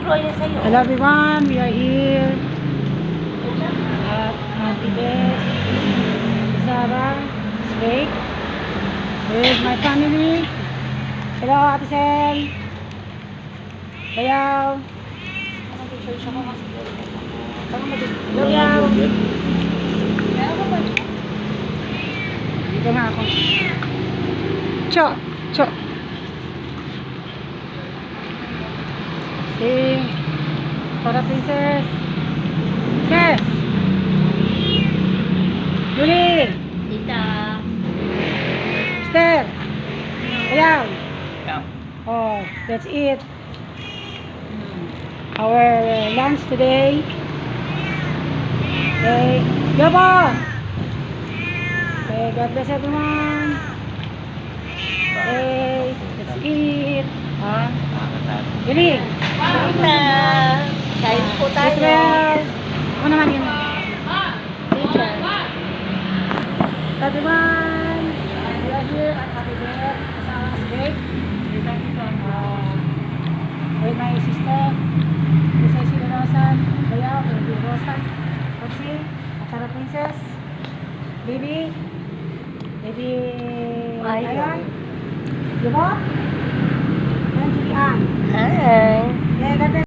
Hello everyone, we are here at Auntie Beth, Zara, Slate, with my family. Hello Ate Sel. Bayaw. Bayaw. Dito nga ako. Cho, cho. Sing para princess. Princess. Julie. Tita. Esther. Ayan. Yeah. Oh, that's it. Our lunch today. Okay. Yobo. Okay, God bless everyone. Okay, that's it. Ha? Julie. Tita. Kain po tayo. Israel. Ako naman yun. Teacher. Everyone, we are here at Happy Bear, Kasama Sbeg. With my sister, Isa si Rosan, Bayaw, Baby Rosan, Roxy, at Sarah Princess, Baby, Baby Ayan, Diba? And Julian. Hi. Yeah,